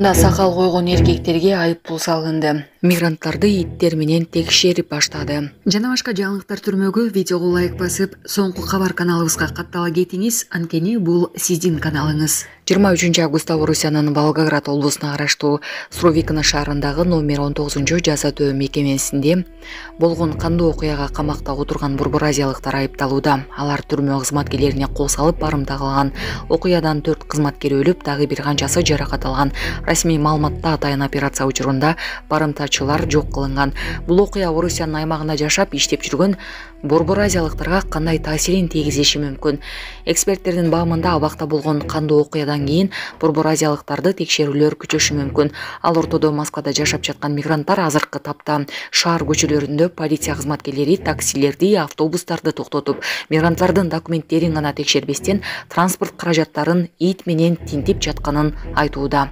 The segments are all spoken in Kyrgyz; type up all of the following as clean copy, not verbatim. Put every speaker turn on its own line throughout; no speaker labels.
Сакал койгон эркектерге айыппул салынды. Мигранттарды иттер менен текшерип баштады. Жана башка жаңылыктар түрмөгү видеого лайк басып, соңку кабар каналыбызга каттала кетиңиз, анткени бул сиздин каналыңыз. 23 августта Орусиянын Волгоград облусуна караштуу Суровикино шаарындагы номер 19 жаза төө мекемесинде болгон кандуу окуяга камакта отурган борбор азиялыктар айыпталууда. Алар түрмө кызматкерлерине кол салып барымта кылган. Окуядан 4 кызматкер өлүп, дагы бир канчасы жаракат алган. Расмий маалыматта атайын операция учурунда барымтачылар жок кылынган. Бул окуя Орусиянын аймагында жашап иштеп жүргөн борбор азиялыктарга кандай таасирин тийгизиши мүмкүн? Эксперттердин баамында абакта болгон кандуу окуядан кийин борбор азиялыктарды текшерүүлөр күчөшү мүмкүн. Ал ортодо Москвада жашап жаткан мигранттар азыркы тапта шаар көчөлөрүндө полиция кызматкерлери таксилерди, автобустарды токтотуп, мигранттардын документтерин гана текшербестен транспорт каражаттарын ит менен тинтип жатканын айтууда.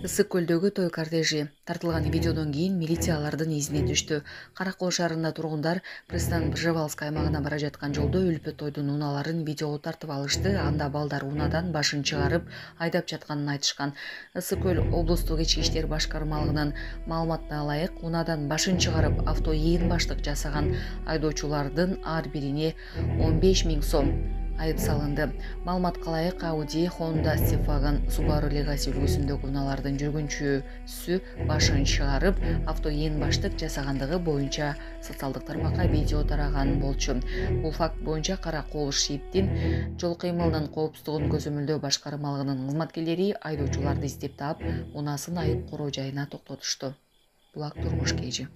Ысык көлдөгү той кортежи тартылган видеодон кийин милициялардын изине түштү. Каракол шаарында тургундар Пристан Пржевалск аймагына бара жаткан жолдо үлпө тойдун унааларын видеого тартып алышты. Анда балдар унадан башын чыгарып айдап жатканын айтышкан. Ысык көл облустук ички иштер башкармалыгынын маалыматына ылайык, унадан башын чыгарып авто ийин баштык жасаган айдоочулардын ар бирине 15 000 сом айып салынды. Маалыматка ылайык, Audi, Honda, Volkswagen, Subaru Legacy үлгүсүндөгү унаалардын жүргүнчүсү башын чыгарып авто ийин баштык жасагандыгы боюнча социалдык тармакка видео тараган болчу. Бул факт боюнча Каракол ШИИБтин жол кыймылынын коопсуздугун көзөмөлдөө башкармалыгынын кызматкерлери айдоочуларды издеп таап, унасын айып короо жайына токтотушту. Булак турмуш кежи.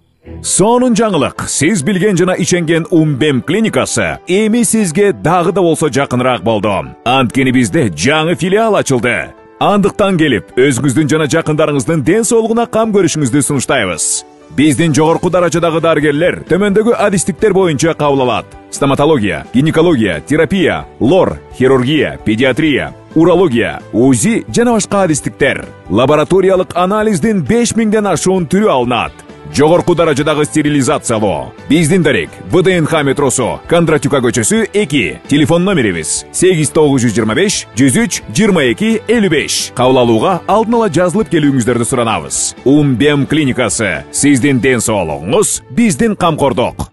Сонун жаңылык, сиз билген жана иченген Умбем клиникасы эми сизге дагы да болсо жакыныраак болду. Анткени бизде жаңы филиал ачылды. Андыктан келип, өзүңүздүн жана жакындарыңыздын ден соолугуна кам көрүшүңүздү сунуштайбыз. Биздин жогорку даражадагы дарыгерлер төмөндөгү адистиктер боюнча кабыл алат: стоматология, гинекология, терапия, лор, хирургия, педиатрия, урология, УЗИ жана башка адистиктер. Лабораториялык анализдин 5000ден ашуун түрү алынат. Жогорку даражадагы стерилизациялоо. Биздин дарек ВДНХ метросу, Кондратюка көчөсү 2. Телефон номерибиз 8925 103 22 55. Кабыл алууга алдын ала жазылып келүүңүздөрдү суранабыз. Умбем клиникасы. Сиздин ден соолугуңуз, биздин камкордук.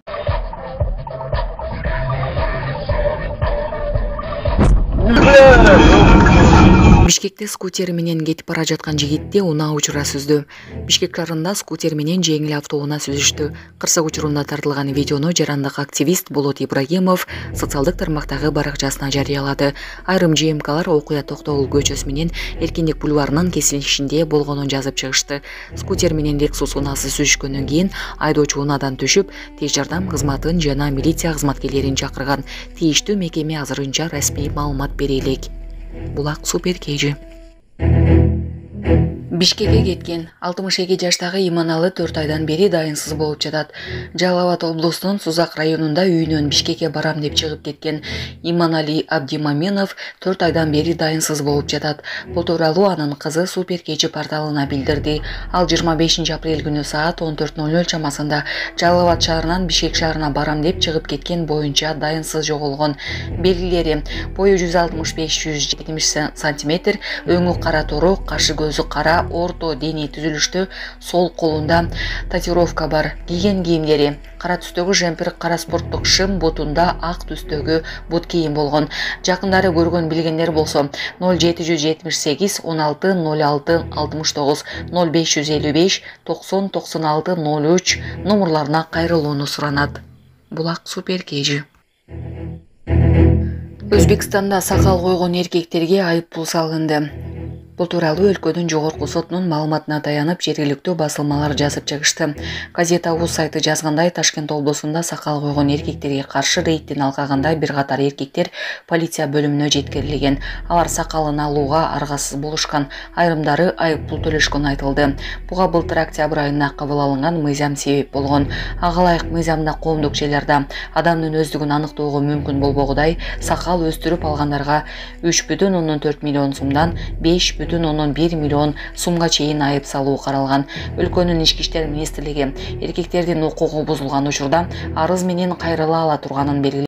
Бишкекте скутер менен кетип бара жаткан жигитти унаа учура сүздү. Бишкек шаарында скутер менен жеңил автоунаа сүзүштү. Кырсык учурунда тартылган видеону жарандык активист Болот Ибрагимов социалдык тармактагы баракчасына жарыялады. Айрым ЖМКлар окуя Токтогул көчөсү менен Эркиндик бульварынын кесилишинде болгонун жазып чыгышты. Скутер менен Lexus унаасы сүзүшкөндөн кийин айдоочу унаадан түшүп, тез жардам кызматын жана милиция кызматкерлерин чакырган. Тийиштүү мекеме азырынча расмий маалымат бере элек. Булак супер кежи. Бишкекке кеткен 62 жаштагы Иманалы 4 айдан бери дайынсыз болуп жатат. Жалал Абад облусунун Сузак районунда үйүнөн Бишкекке барам деп чыгып кеткен Иманали Абдимаменов 4 айдан бери дайынсыз болуп жатат. Бул тууралуу анын кызы Супер кечи порталына билдирди. Ал 25 апрель күнү саат 14:00 чамасында Жалал Абад шаарынан Бишкек шаарына барам деп чыгып кеткен боюнча дайынсыз жоголгон. Белгилери: бою 165-170 см, өңү кара тору, кашы көзү кара, орто дене түзүлүштө, сол колунда татуировка бар. Кийген кийимдери: кара түстөгү жемпир, кара спорттук шым, бутунда ак түстөгү бут кийим болгон. Жакындары көргөн билгендер болсо 0778 16 06 69 0555 90 96 03 номерларына кайрылууну суранат. Булак супер кежи. Өзбекстанда сакал койгон эркектерге айыппул салынды. Бул тууралуу өлкөнүн жогорку сотунун маалыматына таянып жергиликтүү басылмалар жазып чыгышты. Газета УЗ сайты жазгандай, Ташкент облусунда сакал койгон эркектерге каршы рейдтин алкагында бир катар эркектер полиция бөлүмүнө жеткирилген. Алар сакалын алууга аргасыз болушкан, айрымдары айыппул төлөшкөнү айтылды. Буга былтыр октябрь айында кабыл алынган мыйзам себеп болгон. Ага ылайык мыйзамда коомдук жерлерде адамдын өздүгүн аныктоого мүмкүн болбогудай сакал өстүрүп алгандарга 3,4 миллион сомдон 5,1 миллион сумга чейин айып салуу каралган. Өлкөнүн ички иштер министрлиги эркектердин укугу бузулган учурда арыз менен кайрыла ала турганын белгиледи.